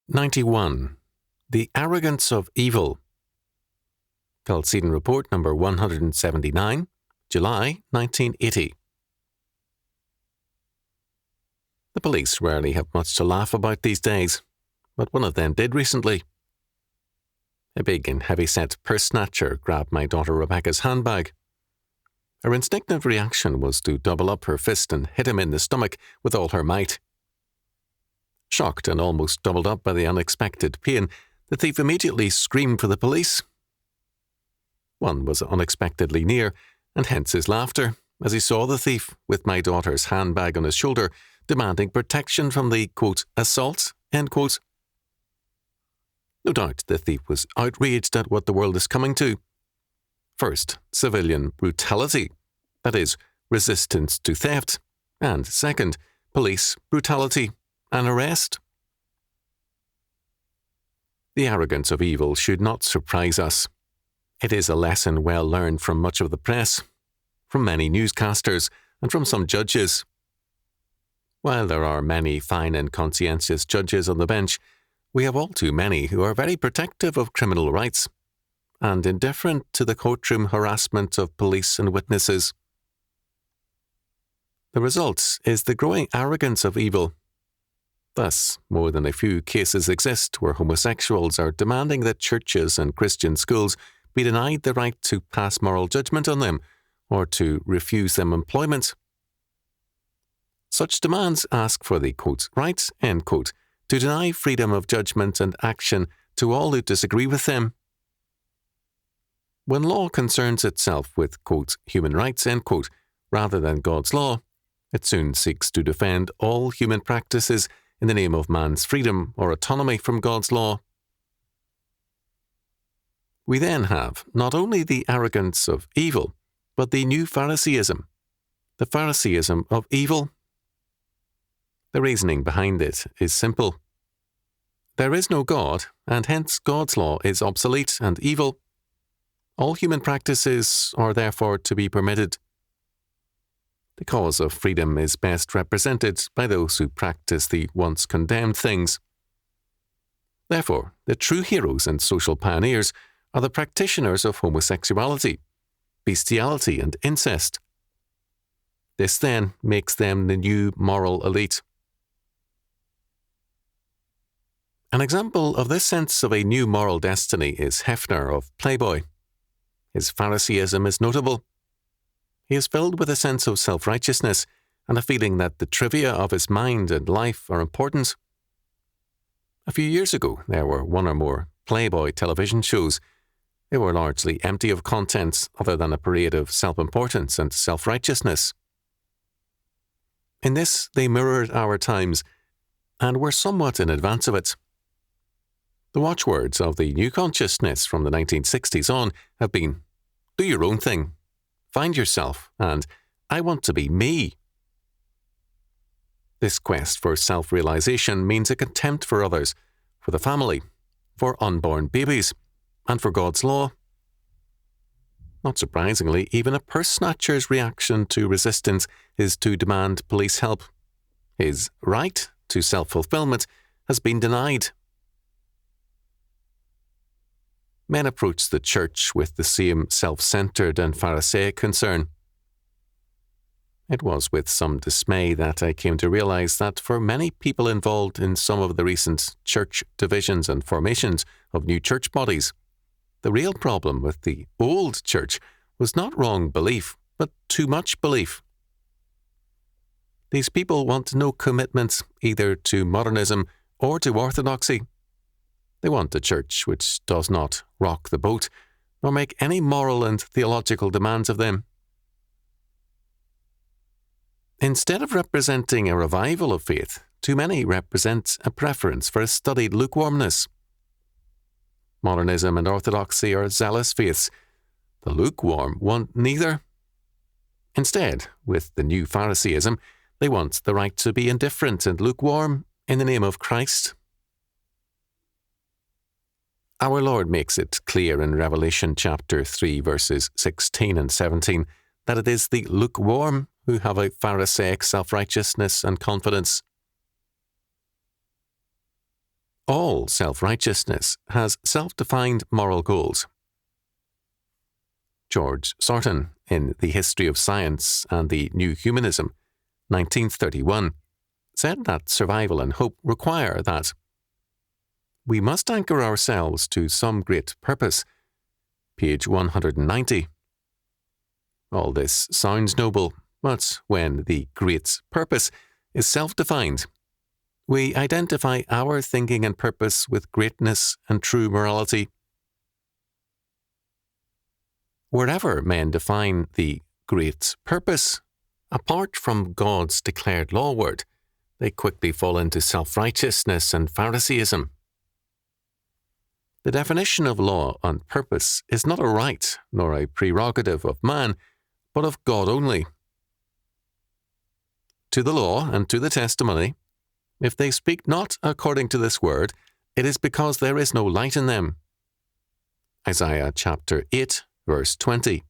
91. The Arrogance of Evil. Chalcedon Report number 179, July 1980. The police rarely have much to laugh about these days, but one of them did recently. A big and heavy-set purse snatcher grabbed my daughter Rebecca's handbag. Her instinctive reaction was to double up her fist and hit him in the stomach with all her might. Shocked and almost doubled up by the unexpected pain, the thief immediately screamed for the police. One was unexpectedly near, and hence his laughter, as he saw the thief, with my daughter's handbag on his shoulder, demanding protection from the, quote, assault, end quote. No doubt the thief was outraged at what the world is coming to. First, civilian brutality, that is, resistance to theft, and second, police brutality, an arrest. The arrogance of evil should not surprise us. It is a lesson well learned from much of the press, from many newscasters, and from some judges. While there are many fine and conscientious judges on the bench, we have all too many who are very protective of criminal rights and indifferent to the courtroom harassment of police and witnesses. The result is the growing arrogance of evil. Thus, more than a few cases exist where homosexuals are demanding that churches and Christian schools be denied the right to pass moral judgment on them or to refuse them employment. Such demands ask for the, quote, right, end quote, to deny freedom of judgment and action to all who disagree with them. When law concerns itself with, quote, human rights, end quote, rather than God's law, it soon seeks to defend all human practices in the name of man's freedom or autonomy from God's law. We then have not only the arrogance of evil, but the new Phariseeism, the Phariseeism of evil. The reasoning behind it is simple. There is no God, and hence God's law is obsolete and evil. All human practices are therefore to be permitted. The cause of freedom is best represented by those who practice the once condemned things. Therefore, the true heroes and social pioneers are the practitioners of homosexuality, bestiality, and incest. This then makes them the new moral elite. An example of this sense of a new moral destiny is Hefner of Playboy. His Phariseeism is notable. He is filled with a sense of self-righteousness and a feeling that the trivia of his mind and life are important. A few years ago, there were one or more Playboy television shows. They were largely empty of contents other than a parade of self-importance and self-righteousness. In this, they mirrored our times and were somewhat in advance of it. The watchwords of the new consciousness from the 1960s on have been, do your own thing, find yourself, and I want to be me. This quest for self-realization means a contempt for others, for the family, for unborn babies, and for God's law. Not surprisingly, even a purse snatcher's reaction to resistance is to demand police help. His right to self-fulfillment has been denied. Men approach the church with the same self-centered and Pharisaic concern. It was with some dismay that I came to realize that for many people involved in some of the recent church divisions and formations of new church bodies, the real problem with the old church was not wrong belief, but too much belief. These people want no commitment either to modernism or to orthodoxy. They want a church which does not rock the boat, nor make any moral and theological demands of them. Instead of representing a revival of faith, too many represent a preference for a studied lukewarmness. Modernism and orthodoxy are zealous faiths. The lukewarm want neither. Instead, with the new Phariseeism, they want the right to be indifferent and lukewarm in the name of Christ. Our Lord makes it clear in Revelation chapter 3, verses 16 and 17, that it is the lukewarm who have a Pharisaic self-righteousness and confidence. All self-righteousness has self-defined moral goals. George Sorton, in The History of Science and the New Humanism, 1931, said that survival and hope require that we must anchor ourselves to some great purpose. Page 190. All this sounds noble, but when the great purpose is self-defined, we identify our thinking and purpose with greatness and true morality. Wherever men define the great purpose, apart from God's declared law word, they quickly fall into self-righteousness and Phariseeism. The definition of law and purpose is not a right nor a prerogative of man, but of God only. To the law and to the testimony, if they speak not according to this word, it is because there is no light in them. Isaiah chapter 8, verse 20.